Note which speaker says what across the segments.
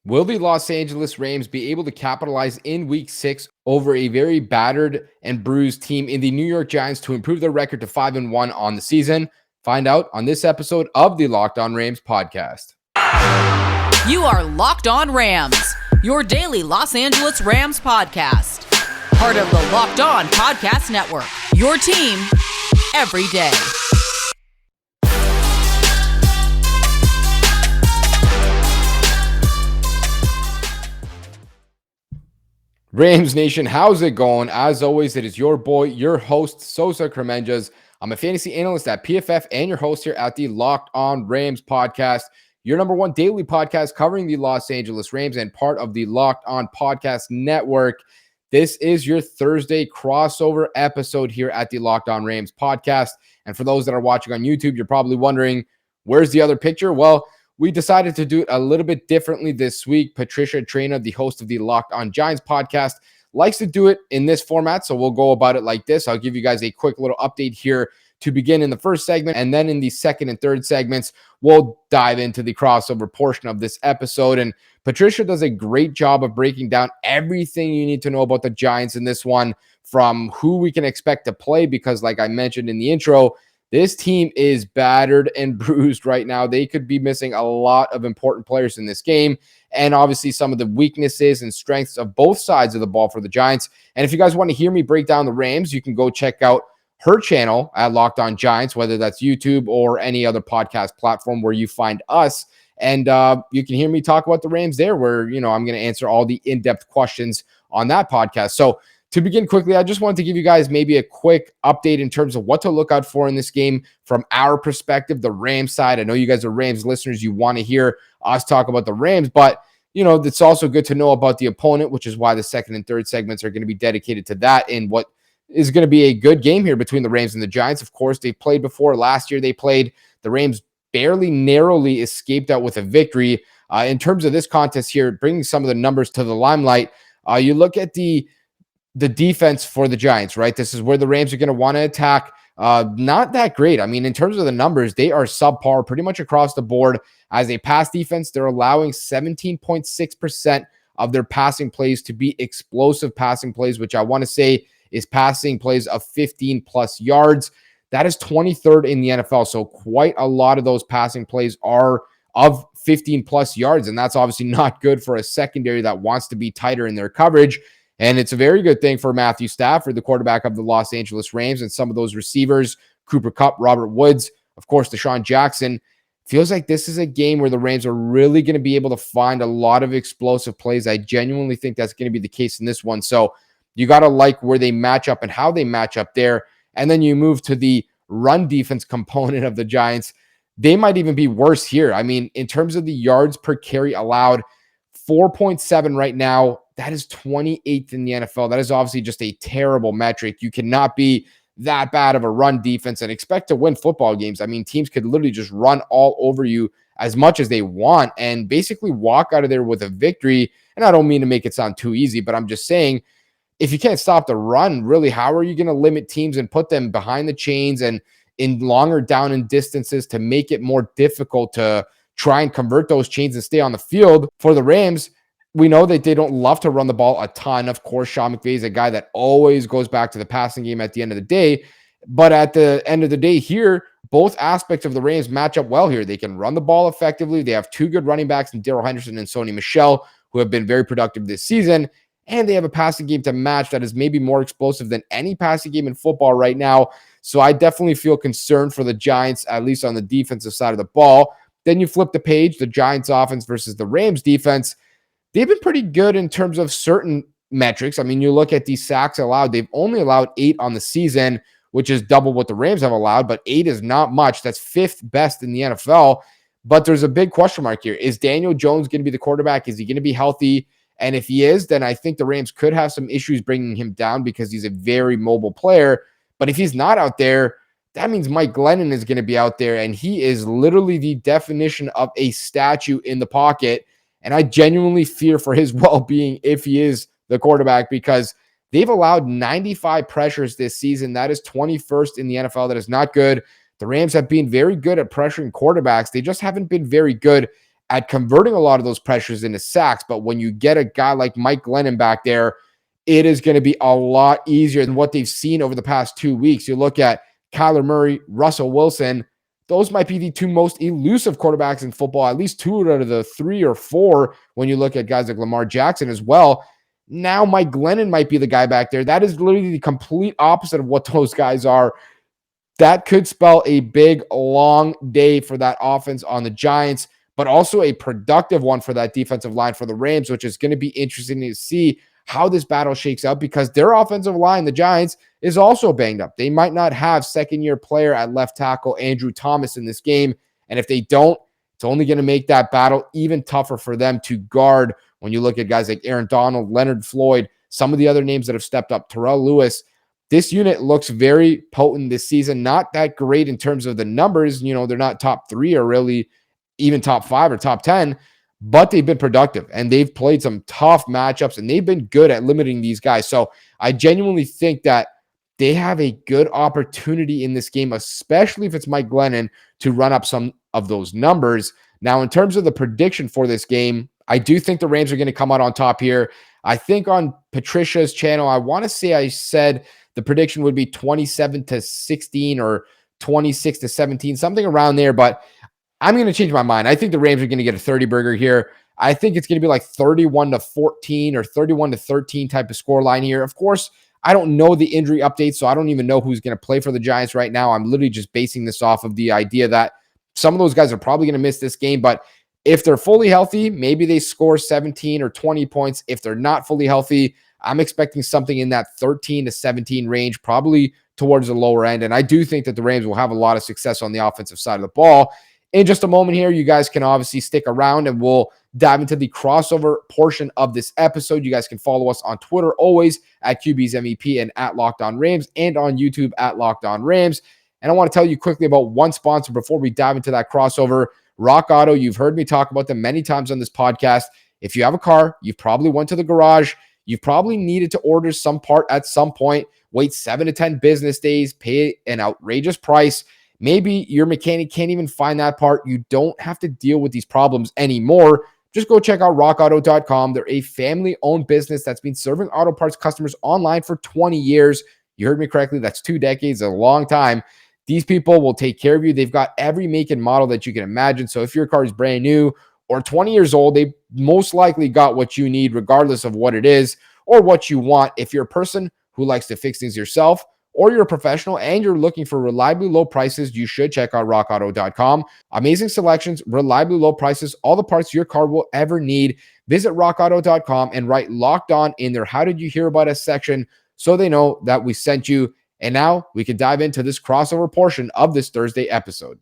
Speaker 1: Will the Los Angeles Rams be able to capitalize in week 6 over a very battered and bruised team in the New York Giants to improve their record to 5-1 on the season? Find out on this episode of the Locked On Rams podcast.
Speaker 2: You are Locked On Rams, your daily Los Angeles Rams podcast. Part of the Locked On Podcast Network, your team every day.
Speaker 1: Rams Nation, how's it going? As always, it is your boy, your host, Sosa Kremenjas. I'm a fantasy analyst at PFF and your host here at the Locked On Rams podcast, your number one daily podcast covering the Los Angeles Rams and part of the Locked On Podcast Network. This is your Thursday crossover episode here at the Locked On Rams podcast. And for those that are watching on YouTube, you're probably wondering, where's the other picture? Well, we decided to do it a little bit differently this week. Patricia Traina, the host of the Locked On Giants podcast, likes to do it in this format, so we'll go about it like this. I'll give you guys a quick little update here to begin in the first segment, and then in the second and third segments, we'll dive into the crossover portion of this episode. And Patricia does a great job of breaking down everything you need to know about the Giants in this one, from who we can expect to play, because like I mentioned in the intro, this team is battered and bruised right now. They could be missing a lot of important players in this game, and obviously some of the weaknesses and strengths of both sides of the ball for the Giants. And if you guys want to hear me break down the Rams, you can go check out her channel at Locked On Giants, whether that's YouTube or any other podcast platform where you find us. And you can hear me talk about the Rams there, where, I'm going to answer all the in-depth questions on that podcast. So to begin quickly, I just wanted to give you guys maybe a quick update in terms of what to look out for in this game from our perspective, the Rams side. I know you guys are Rams listeners. You want to hear us talk about the Rams, but, it's also good to know about the opponent, which is why the second and third segments are going to be dedicated to that in what is going to be a good game here between the Rams and the Giants. Of course, they've played before. Last year they played. The Rams barely, narrowly escaped out with a victory. In terms of this contest here, bringing some of the numbers to the limelight, you look at the defense for the Giants, right? This is where the Rams are going to want to attack. Not that great. I mean, in terms of the numbers, they are subpar pretty much across the board. As a pass defense, they're allowing 17.6% of their passing plays to be explosive passing plays, which I want to say is passing plays of 15 plus yards. That is 23rd in the NFL. So quite a lot of those passing plays are of 15 plus yards. And that's obviously not good for a secondary that wants to be tighter in their coverage. And it's a very good thing for Matthew Stafford, the quarterback of the Los Angeles Rams, and some of those receivers, Cooper Kupp, Robert Woods, of course, Deshaun Jackson. Feels like this is a game where the Rams are really going to be able to find a lot of explosive plays. I genuinely think that's going to be the case in this one. So you got to like where they match up and how they match up there. And then you move to the run defense component of the Giants. They might even be worse here. I mean, in terms of the yards per carry allowed, 4.7 right now. That is 28th in the NFL. That is obviously just a terrible metric. You cannot be that bad of a run defense and expect to win football games. I mean, teams could literally just run all over you as much as they want and basically walk out of there with a victory. And I don't mean to make it sound too easy, but I'm just saying, if you can't stop the run, really, how are you going to limit teams and put them behind the chains and in longer down and distances to make it more difficult to try and convert those chains and stay on the field? For the Rams, we know that they don't love to run the ball a ton. Of course, Sean McVay is a guy that always goes back to the passing game at the end of the day. But at the end of the day here, both aspects of the Rams match up well here. They can run the ball effectively. They have two good running backs in Darrell, Henderson, and Sony Michel, who have been very productive this season. And they have a passing game to match that is maybe more explosive than any passing game in football right now. So I definitely feel concerned for the Giants, at least on the defensive side of the ball. Then you flip the page, the Giants offense versus the Rams defense. They've been pretty good in terms of certain metrics. I mean, you look at these sacks allowed. They've only allowed 8 on the season, which is double what the Rams have allowed, but 8 is not much. That's 5th best in the NFL. But there's a big question mark here. Is Daniel Jones going to be the quarterback? Is he going to be healthy? And if he is, then I think the Rams could have some issues bringing him down because he's a very mobile player. But if he's not out there, that means Mike Glennon is going to be out there, and he is literally the definition of a statue in the pocket. And I genuinely fear for his well-being if he is the quarterback, because they've allowed 95 pressures this season. That is 21st in the NFL. That is not good. The Rams have been very good at pressuring quarterbacks. They just haven't been very good at converting a lot of those pressures into sacks. But when you get a guy like Mike Glennon back there, it is going to be a lot easier than what they've seen over the past 2 weeks. You look at Kyler Murray, Russell Wilson, those might be the two most elusive quarterbacks in football, at least 2 out of the 3 or 4 when you look at guys like Lamar Jackson as well. Now Mike Glennon might be the guy back there. That is literally the complete opposite of what those guys are. That could spell a big, long day for that offense on the Giants, but also a productive one for that defensive line for the Rams, which is going to be interesting to see how this battle shakes out because their offensive line, the Giants, is also banged up. They might not have second-year player at left tackle Andrew Thomas in this game, and if they don't, it's only going to make that battle even tougher for them to guard when you look at guys like Aaron Donald, Leonard Floyd, some of the other names that have stepped up, Terrell Lewis. This unit looks very potent this season, not that great in terms of the numbers. You know, they're not top 3 or really even top 5 or top 10, but they've been productive and they've played some tough matchups and they've been good at limiting these guys. So I genuinely think that they have a good opportunity in this game, especially if it's Mike Glennon, to run up some of those numbers. Now, in terms of the prediction for this game, I do think the Rams are going to come out on top here. I think on Patricia's channel, I want to say I said the prediction would be 27-16 or 26-17, something around there, but I'm going to change my mind. I think the Rams are going to get a 30 burger here. I think it's going to be like 31-14 or 31-13 type of score line here. Of course, I don't know the injury updates, so I don't even know who's going to play for the Giants right now. I'm literally just basing this off of the idea that some of those guys are probably going to miss this game, but if they're fully healthy, maybe they score 17 or 20 points. If they're not fully healthy, I'm expecting something in that 13-17 range, probably towards the lower end. And I do think that the Rams will have a lot of success on the offensive side of the ball. In just a moment here, you guys can obviously stick around and we'll dive into the crossover portion of this episode. You guys can follow us on Twitter always at QB's MEP and at Locked On Rams and on YouTube at Locked On Rams. And I want to tell you quickly about one sponsor before we dive into that crossover. Rock Auto. You've heard me talk about them many times on this podcast. If you have a car, you've probably went to the garage. You've probably needed to order some part at some point, wait 7 to 10 business days, pay an outrageous price. Maybe your mechanic can't even find that part. You don't have to deal with these problems anymore. Just go check out rockauto.com. They're a family-owned business that's been serving auto parts customers online for 20 years. You heard me correctly. That's 2 decades, a long time. These people will take care of you. They've got every make and model that you can imagine. So if your car is brand new or 20 years old, they most likely got what you need regardless of what it is or what you want. If you're a person who likes to fix things yourself, or you're a professional and you're looking for reliably low prices, you should check out rockauto.com. Amazing selections, reliably low prices, all the parts your car will ever need. Visit rockauto.com and write Locked On in their How Did You Hear About Us section so they know that we sent you. And now we can dive into this crossover portion of this Thursday episode.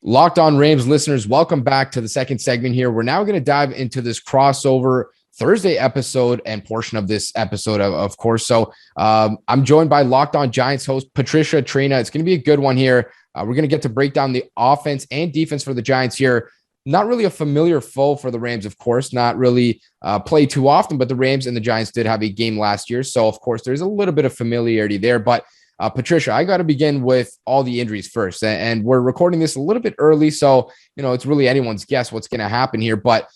Speaker 1: Locked On Rams listeners, welcome back to the second segment here. We're now going to dive into this crossover Thursday episode and portion of this episode, of course. So I'm joined by Locked On Giants host Patricia Traina. It's going to be a good one here. We're going to get to break down the offense and defense for the Giants here. Not really a familiar foe for the Rams, of course, not really played too often, but the Rams and the Giants did have a game last year. So, of course, there's a little bit of familiarity there. But Patricia, I got to begin with all the injuries first. And we're recording this a little bit early, so, you know, it's really anyone's guess what's going to happen here. But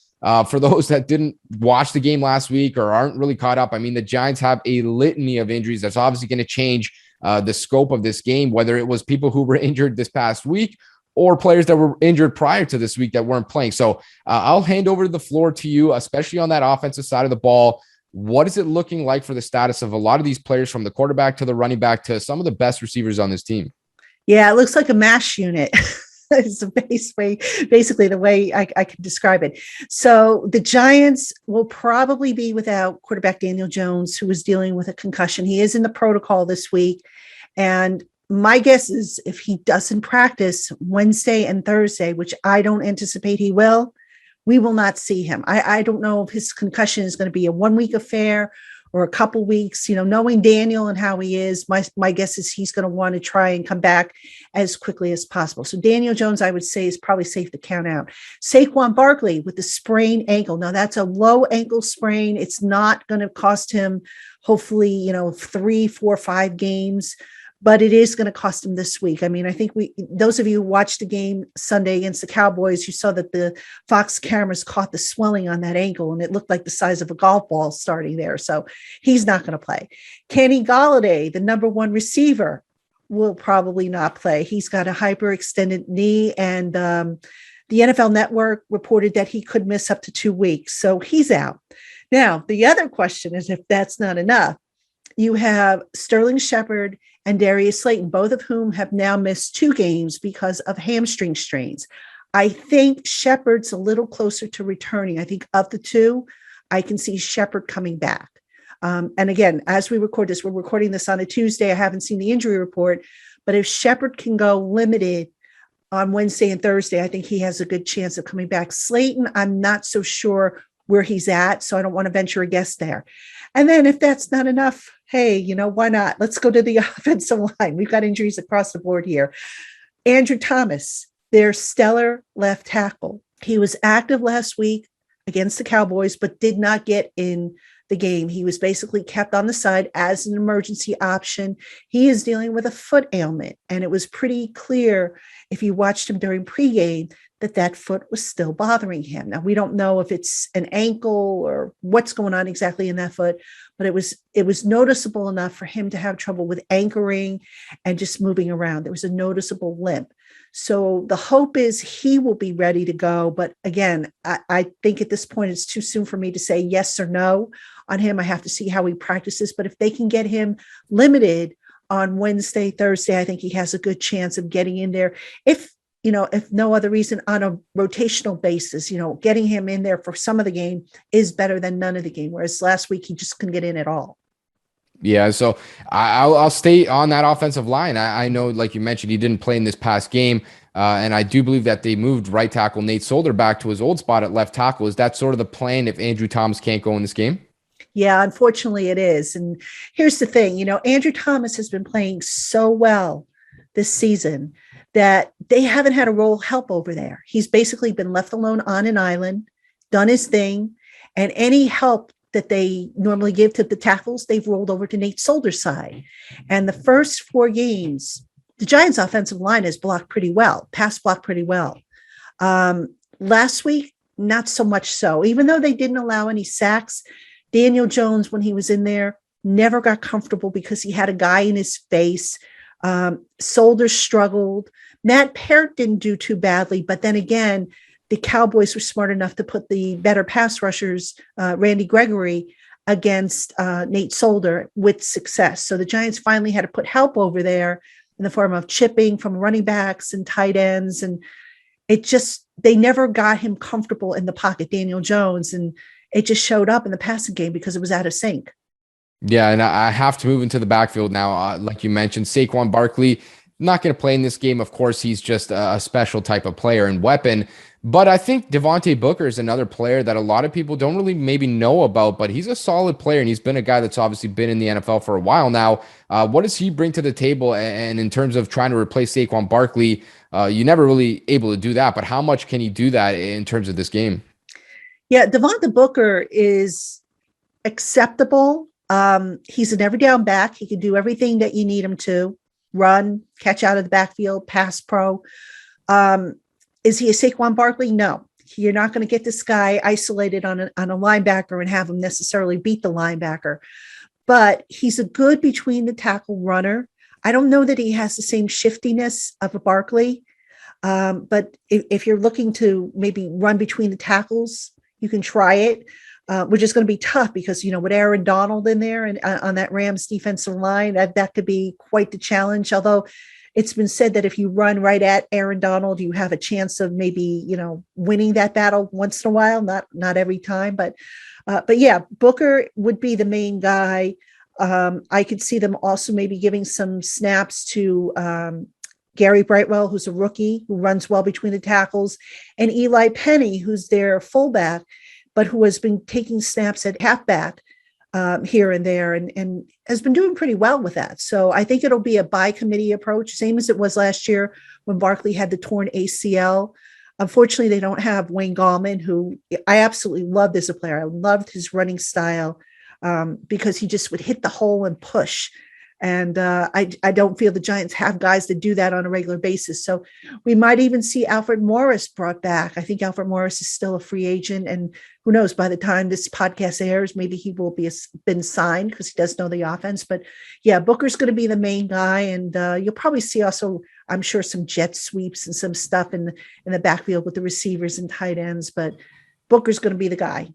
Speaker 1: for those that didn't watch the game last week or aren't really caught up, I mean, the Giants have a litany of injuries that's obviously going to change the scope of this game, whether it was people who were injured this past week or players that were injured prior to this week that weren't playing. So I'll hand over the floor to you, especially on that offensive side of the ball. What is it looking like for the status of a lot of these players, from the quarterback to the running back to some of the best receivers on this team?
Speaker 3: Yeah, it looks like a MASH unit. It's basically the way I can describe it. So the Giants will probably be without quarterback Daniel Jones, who is dealing with a concussion. He is in the protocol this week. And my guess is if he doesn't practice Wednesday and Thursday, which I don't anticipate he will, we will not see him. I don't know if his concussion is going to be a 1-week affair or a couple weeks. You know, knowing Daniel and how he is, my guess is he's going to want to try and come back as quickly as possible. So Daniel Jones, I would say, is probably safe to count out. Saquon Barkley with the sprained ankle. Now that's a low ankle sprain. It's not going to cost him, hopefully, 3, 4, 5 games. but it is going to cost him this week. I mean, I think those of you who watched the game Sunday against the Cowboys, you saw that the Fox cameras caught the swelling on that ankle, and it looked like the size of a golf ball starting there. So he's not going to play. Kenny Golladay, the number one receiver, will probably not play. He's got a hyperextended knee, and the NFL Network reported that he could miss up to 2 weeks. So he's out. Now, the other question is, if that's not enough, you have Sterling Shepard and Darius Slayton, both of whom have now missed 2 games because of hamstring strains. I think Shepard's a little closer to returning. I think of the 2, I can see Shepard coming back. And again, as we record this, we're recording this on a Tuesday. I haven't seen the injury report, but if Shepard can go limited on Wednesday and Thursday, I think he has a good chance of coming back. Slayton, I'm not so sure where he's at, so I don't want to venture a guess there. And then if that's not enough, hey, why not? Let's go to the offensive line. We've got injuries across the board here. Andrew Thomas, their stellar left tackle. He was active last week against the Cowboys, but did not get in the game. He was basically kept on the side as an emergency option. He is dealing with a foot ailment, and it was pretty clear if you watched him during pregame that foot was still bothering him. Now, we don't know if it's an ankle or what's going on exactly in that foot, but it was noticeable enough for him to have trouble with anchoring and just moving around. There was a noticeable limp. So the hope is he will be ready to go. But again, I think at this point, it's too soon for me to say yes or no on him. I have to see how he practices. But if they can get him limited on Wednesday, Thursday, I think he has a good chance of getting in there. If no other reason, on a rotational basis, getting him in there for some of the game is better than none of the game. Whereas last week, he just couldn't get in at all.
Speaker 1: Yeah, so I'll stay on that offensive line. I know, like you mentioned, he didn't play in this past game, and I do believe that they moved right tackle Nate Solder back to his old spot at left tackle. Is that sort of the plan if Andrew Thomas can't go in this game?
Speaker 3: Yeah, unfortunately it is. And here's the thing, Andrew Thomas has been playing so well this season that they haven't had a role help over there. He's basically been left alone on an island, done his thing, and any help that they normally give to the tackles, they've rolled over to Nate Solder's side. And the first 4 games, the Giants' offensive line has blocked pretty well, pass blocked pretty well. Last week, not so much so. Even though they didn't allow any sacks, Daniel Jones, when he was in there, never got comfortable because he had a guy in his face. Solder struggled. Matt Parrott didn't do too badly, but then again, the Cowboys were smart enough to put the better pass rushers, Randy Gregory, against Nate Solder with success. So the Giants finally had to put help over there in the form of chipping from running backs and tight ends. And they never got him comfortable in the pocket, Daniel Jones. And it just showed up in the passing game because it was out of sync.
Speaker 1: Yeah, and I have to move into the backfield now. Like you mentioned, Saquon Barkley, not going to play in this game. Of course, he's just a special type of player and weapon. But I think Devontae Booker is another player that a lot of people don't really maybe know about, but he's a solid player, and he's been a guy that's obviously been in the NFL for a while now. What does he bring to the table? And in terms of trying to replace Saquon Barkley, you never really able to do that, but how much can he do that in terms of this game?
Speaker 3: Yeah, Devontae Booker is acceptable. He's an every down back. He can do everything that you need him to: run, catch out of the backfield, pass pro. Is he a Saquon Barkley? No. You're not going to get this guy isolated on a linebacker and have him necessarily beat the linebacker. But he's a good between the tackle runner. I don't know that he has the same shiftiness of a Barkley. But if you're looking to maybe run between the tackles, you can try it. Which is going to be tough because, with Aaron Donald in there and on that Rams defensive line, that could be quite the challenge. Although it's been said that if you run right at Aaron Donald, you have a chance of maybe, winning that battle once in a while, not every time. But yeah, Booker would be the main guy. I could see them also maybe giving some snaps to Gary Brightwell, who's a rookie who runs well between the tackles, and Eli Penny, who's their fullback, but who has been taking snaps at halfback here and there and has been doing pretty well with that. So I think it'll be a by committee approach, same as it was last year when Barkley had the torn ACL. Unfortunately, they don't have Wayne Gallman, who I absolutely loved as a player. I loved his running style because he just would hit the hole and push. And I don't feel the Giants have guys that do that on a regular basis. So we might even see Alfred Morris brought back. I think Alfred Morris is still a free agent. And who knows, by the time this podcast airs, maybe he will been signed because he does know the offense. But yeah, Booker's going to be the main guy. And you'll probably see also, I'm sure, some jet sweeps and some stuff in the backfield with the receivers and tight ends. But Booker's going to be the guy.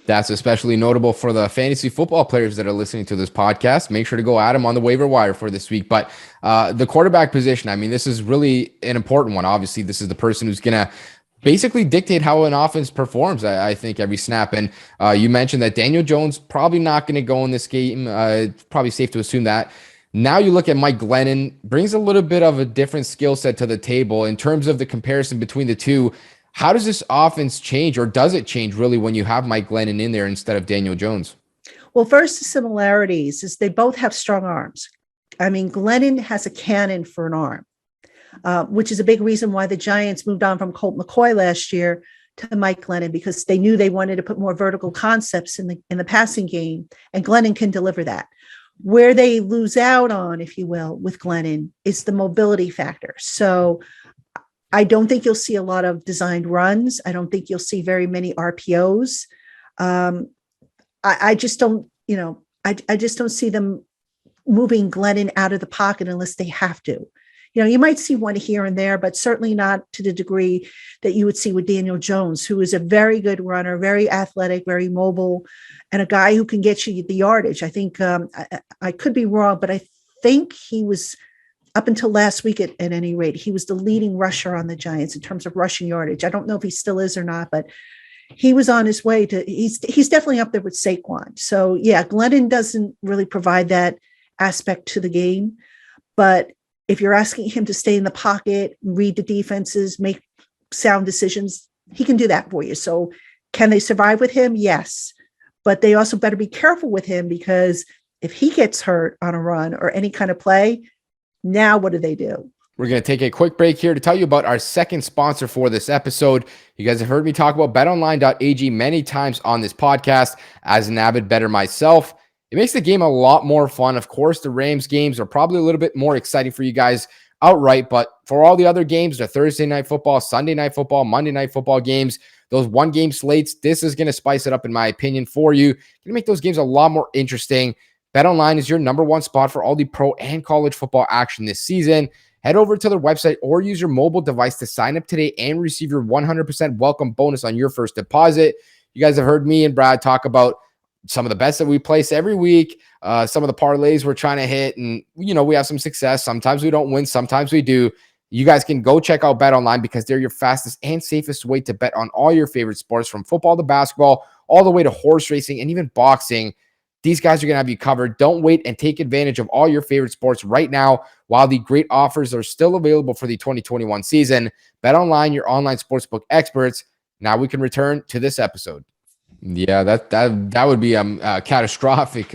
Speaker 1: That's especially notable for the fantasy football players that are listening to this podcast. Make sure to go at him on the waiver wire for this week. But the quarterback position, I mean, this is really an important one. Obviously, this is the person who's going to basically dictate how an offense performs, I think, every snap. And you mentioned that Daniel Jones probably not going to go in this game. It's probably safe to assume that. Now you look at Mike Glennon, brings a little bit of a different skill set to the table in terms of the comparison between the two. How does this offense change, or does it change really when you have Mike Glennon in there instead of Daniel Jones?
Speaker 3: Well, first, the similarities is they both have strong arms. I mean, Glennon has a cannon for an arm, which is a big reason why the Giants moved on from Colt McCoy last year to Mike Glennon, because they knew they wanted to put more vertical concepts in the passing game, and Glennon can deliver that. Where they lose out on, if you will, with Glennon is the mobility factor. So I don't think you'll see a lot of designed runs. I don't think you'll see very many RPOs. I just don't, I just don't see them moving Glennon out of the pocket unless they have to. You might see one here and there, but certainly not to the degree that you would see with Daniel Jones, who is a very good runner, very athletic, very mobile, and a guy who can get you the yardage. I think I could be wrong, but I think he was, up until last week at any rate, he was the leading rusher on the Giants in terms of rushing yardage. I don't know if he still is or not, but he was on his way to, he's definitely up there with Saquon. So yeah, Glennon doesn't really provide that aspect to the game, but if you're asking him to stay in the pocket, read the defenses, make sound decisions, he can do that for you. So can they survive with him? Yes, but they also better be careful with him, because if he gets hurt on a run or any kind of play, now what do they do?
Speaker 1: We're going to take a quick break here to tell you about our second sponsor for this episode. You guys have heard me talk about betonline.ag many times on this podcast. As an avid bettor myself, it makes the game a lot more fun. Of course, the Rams games are probably a little bit more exciting for you guys outright, but for all the other games, the Thursday night football, Sunday night football, Monday night football games, those one-game slates, this is going to spice it up, in my opinion, for you. Going to make those games a lot more interesting. BetOnline is your number one spot for all the pro and college football action this season. Head over to their website or use your mobile device to sign up today and receive your 100% welcome bonus on your first deposit. You guys have heard me and Brad talk about some of the bets that we place every week, some of the parlays we're trying to hit, and we have some success. Sometimes we don't win, sometimes we do. You guys can go check out BetOnline, because they're your fastest and safest way to bet on all your favorite sports, from football to basketball, all the way to horse racing and even boxing. These guys are going to have you covered. Don't wait, and take advantage of all your favorite sports right now while the great offers are still available for the 2021 season. BetOnline, your online sportsbook experts. Now we can return to this episode. Yeah, that would be a catastrophic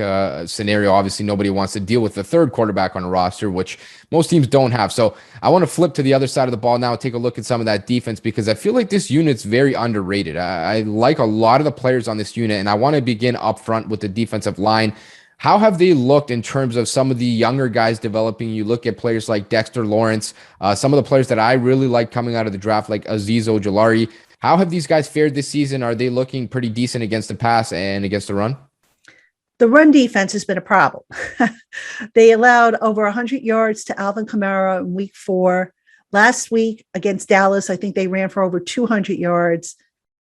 Speaker 1: scenario. Obviously, nobody wants to deal with the third quarterback on a roster, which most teams don't have. So I want to flip to the other side of the ball now, take a look at some of that defense, because I feel like this unit's very underrated. I like a lot of the players on this unit, and I want to begin up front with the defensive line. How have they looked in terms of some of the younger guys developing? You look at players like Dexter Lawrence, some of the players that I really like coming out of the draft, like Azeez Ojulari. How have these guys fared this season? Are they looking pretty decent against the pass and against the run?
Speaker 3: The run defense has been a problem. They allowed over 100 yards to Alvin Kamara in week 4. Last week against Dallas, I think they ran for over 200 yards.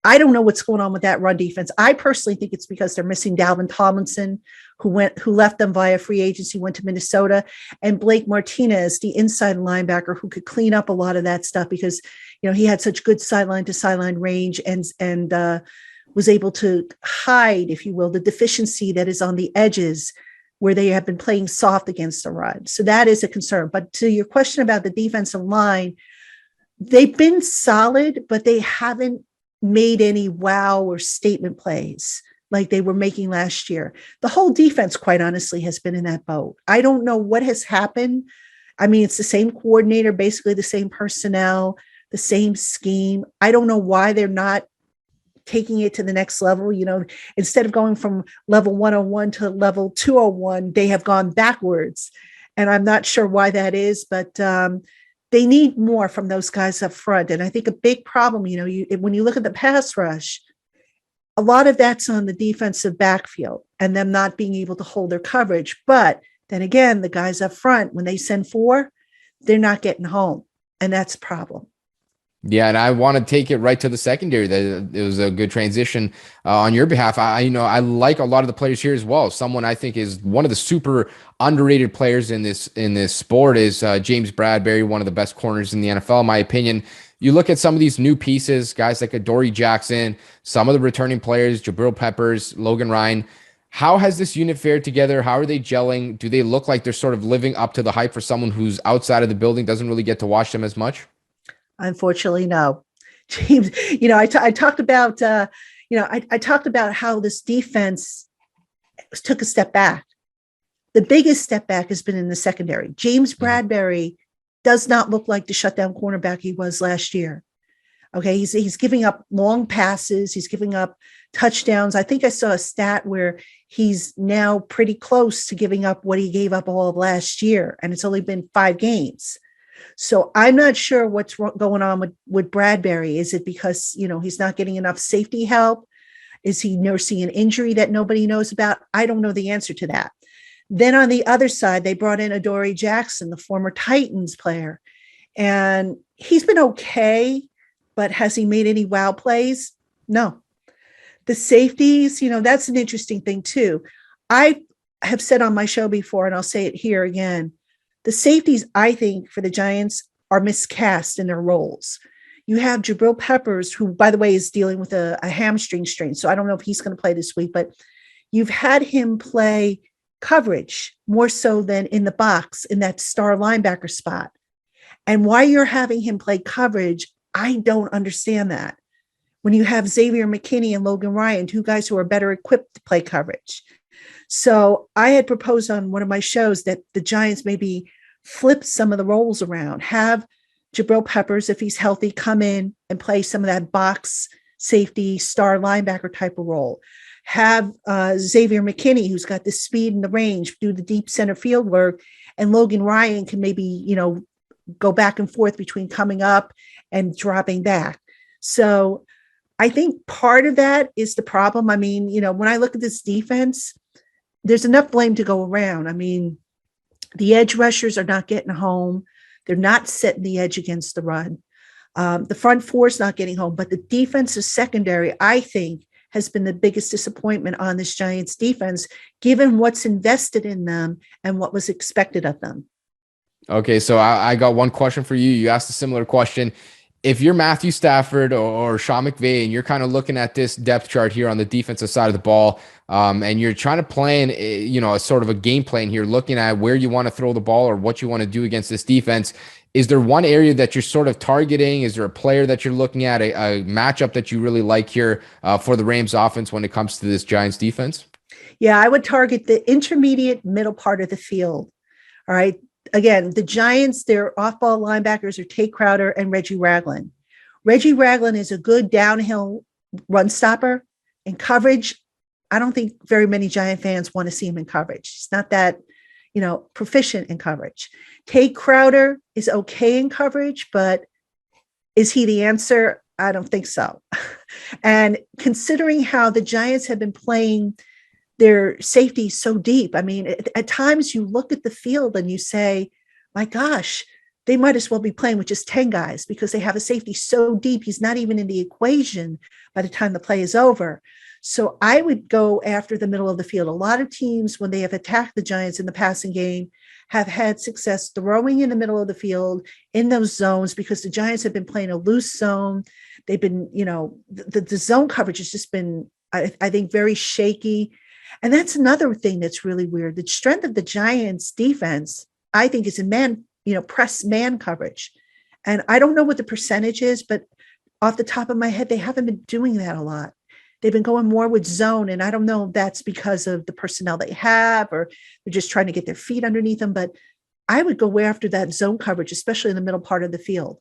Speaker 3: I don't know what's going on with that run defense. I personally think it's because they're missing Dalvin Tomlinson, who left them via free agency, went to Minnesota, and Blake Martinez, the inside linebacker, who could clean up a lot of that stuff, because he had such good sideline to sideline range and was able to hide, if you will, the deficiency that is on the edges where they have been playing soft against the run. So that is a concern. But to your question about the defensive line, they've been solid, but they haven't made any wow or statement plays like they were making last year. The whole defense, quite honestly, has been in that boat. I don't know what has happened. I mean, it's the same coordinator, basically the same personnel, the same scheme. I don't know why they're not taking it to the next level. Instead of going from level 101 to level 201, they have gone backwards. And I'm not sure why that is, but they need more from those guys up front. And I think a big problem, when you look at the pass rush, a lot of that's on the defensive backfield and them not being able to hold their coverage. But then again, the guys up front, when they send 4, they're not getting home. And that's a problem.
Speaker 1: Yeah, and I want to take it right to the secondary. It was a good transition on your behalf. I like a lot of the players here as well. Someone I think is one of the super underrated players in this sport is James Bradbury, one of the best corners in the NFL, in my opinion. You look at some of these new pieces, guys like Adoree Jackson, some of the returning players, Jabril Peppers, Logan Ryan. How has this unit fared together? How are they gelling? Do they look like they're sort of living up to the hype for someone who's outside of the building, doesn't really get to watch them as much?
Speaker 3: Unfortunately, no. James, I talked about, I talked about how this defense took a step back. The biggest step back has been in the secondary. James Bradbury does not look like the shutdown cornerback he was last year. Okay, he's giving up long passes. He's giving up touchdowns. I think I saw a stat where he's now pretty close to giving up what he gave up all of last year, and it's only been 5 games. So I'm not sure what's going on with Bradbury. Is it because, he's not getting enough safety help? Is he nursing an injury that nobody knows about? I don't know the answer to that. Then on the other side, they brought in Adoree Jackson, the former Titans player. And he's been okay, but has he made any wow plays? No. The safeties, that's an interesting thing too. I have said on my show before, and I'll say it here again, the safeties, I think, for the Giants are miscast in their roles. You have Jabril Peppers, who, by the way, is dealing with a hamstring strain. So I don't know if he's going to play this week, but you've had him play coverage more so than in the box in that star linebacker spot. And why you're having him play coverage, I don't understand that. When you have Xavier McKinney and Logan Ryan, 2 guys who are better equipped to play coverage. So I had proposed on one of my shows that the Giants maybe flip some of the roles around, have Jabril Peppers, if he's healthy, come in and play some of that box safety star linebacker type of role. Have Xavier McKinney, who's got the speed and the range, do the deep center field work, and Logan Ryan can maybe, go back and forth between coming up and dropping back. So I think part of that is the problem. I mean, when I look at this defense, there's enough blame to go around. I mean, the edge rushers are not getting home. They're not setting the edge against the run. The front 4 is not getting home, but the defensive secondary, I think, has been the biggest disappointment on this Giants defense, given what's invested in them and what was expected of them.
Speaker 1: Okay, so I got one question for you. You asked a similar question. If you're Matthew Stafford or Sean McVay and you're kind of looking at this depth chart here on the defensive side of the ball, and you're trying to plan, a sort of a game plan here, looking at where you want to throw the ball or what you want to do against this defense, is there one area that you're sort of targeting? Is there a player that you're looking at, a matchup that you really like here for the Rams offense when it comes to this Giants defense?
Speaker 3: Yeah, I would target the intermediate middle part of the field. All right. Again, the Giants, their off-ball linebackers are Tate Crowder and Reggie Ragland. Reggie Ragland is a good downhill run stopper. In coverage, I don't think very many Giant fans want to see him in coverage. He's not that, proficient in coverage. Tate Crowder is okay in coverage, but is he the answer? I don't think so. And considering how the Giants have been playing their safety so deep. I mean, at times you look at the field and you say, my gosh, they might as well be playing with just 10 guys because they have a safety so deep. He's not even in the equation by the time the play is over. So I would go after the middle of the field. A lot of teams, when they have attacked the Giants in the passing game, have had success throwing in the middle of the field in those zones because the Giants have been playing a loose zone. They've been, the zone coverage has just been, I think, very shaky. And that's another thing that's really weird. The strength of the Giants defense, I think, is in press man coverage. And I don't know what the percentage is, but off the top of my head, they haven't been doing that a lot. They've been going more with zone. And I don't know if that's because of the personnel they have, or they're just trying to get their feet underneath them. But I would go after that zone coverage, especially in the middle part of the field.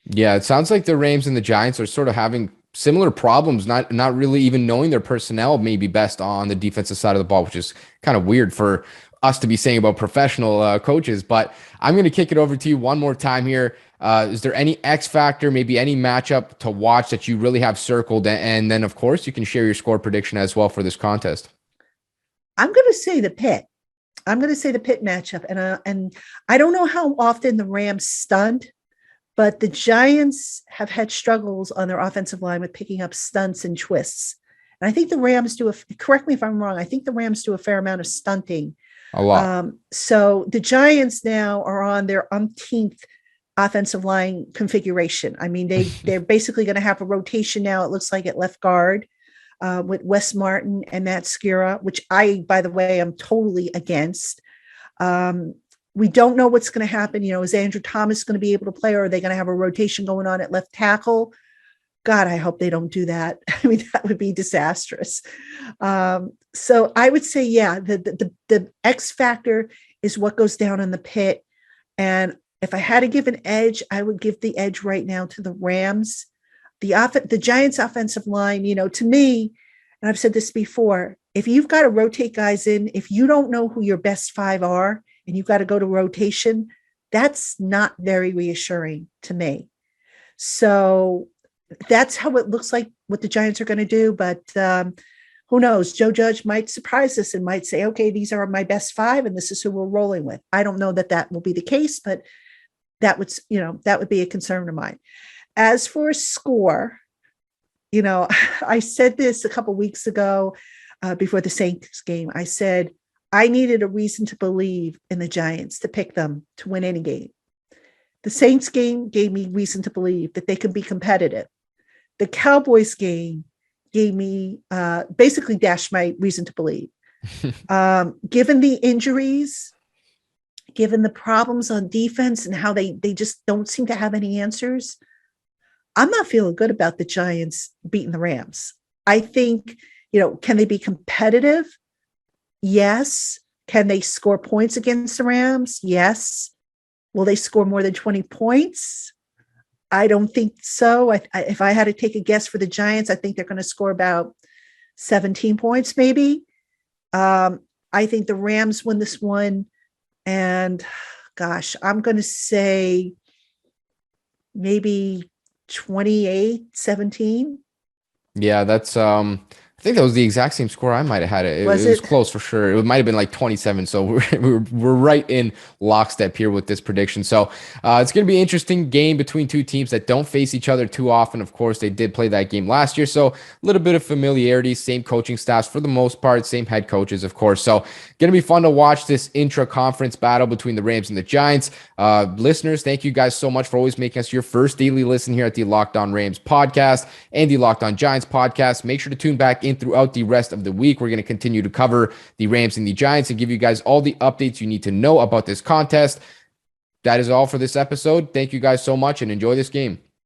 Speaker 1: Yeah, it sounds like the Rams and the Giants are sort of having similar problems, not really even knowing their personnel maybe best on the defensive side of the ball, which is kind of weird for us to be saying about professional coaches. But I'm going to kick it over to you one more time here. Is there any X factor, maybe any matchup to watch that you really have circled? And then, of course, you can share your score prediction as well for this contest.
Speaker 3: I'm going to say the Pitt. I'm going to say the Pitt matchup. And I don't know how often the Rams stunned, but the Giants have had struggles on their offensive line with picking up stunts and twists. And I think the Rams correct me if I'm wrong, I think the Rams do a fair amount of stunting.
Speaker 1: A lot.
Speaker 3: So the Giants now are on their umpteenth offensive line configuration. I mean, they're basically going to have a rotation now, it looks like, at left guard with Wes Martin and Matt Skura, which I, by the way, am totally against. We don't know what's going to happen. Is Andrew Thomas going to be able to play, or are they going to have a rotation going on at left tackle? God, I hope they don't do that. I mean, that would be disastrous. So I would say, yeah, the X factor is what goes down in the Pit. And if I had to give an edge, I would give the edge right now to the Rams. The Giants offensive line, to me, and I've said this before, if you've got to rotate guys in, if you don't know who your best five are and you've got to go to rotation, that's not very reassuring to me. So that's how it looks like what the Giants are going to do. But who knows? Joe Judge might surprise us and might say, okay, these are my best five and this is who we're rolling with. I don't know that will be the case, but that would be a concern of mine. As for a score, I said this a couple weeks ago before the Saints game. I said I needed a reason to believe in the Giants to pick them to win any game. The Saints game gave me reason to believe that they could be competitive. The Cowboys game gave me basically dashed my reason to believe. Given the injuries, given the problems on defense and how they just don't seem to have any answers, I'm not feeling good about the Giants beating the Rams. I think, can they be competitive? Yes. Can they score points against the Rams? Yes. Will they score more than 20 points? I don't think so. If I had to take a guess for the Giants, I think they're going to score about 17 points, maybe. I think the Rams win this one. And gosh, I'm going to say maybe 28-17.
Speaker 1: Yeah, that's I think that was the exact same score I might have had. It was close for sure. It might have been like 27. So we're right in lockstep here with this prediction. So it's going to be an interesting game between two teams that don't face each other too often. Of course, they did play that game last year. So a little bit of familiarity, same coaching staffs for the most part, same head coaches, of course. So going to be fun to watch this intra-conference battle between the Rams and the Giants. Listeners, thank you guys so much for always making us your first daily listen here at the Locked On Rams podcast and the Locked On Giants podcast. Make sure to tune back in throughout the rest of the week. We're going to continue to cover the Rams and the Giants and give you guys all the updates you need to know about this contest. That is all for this episode. Thank you guys so much and enjoy this game.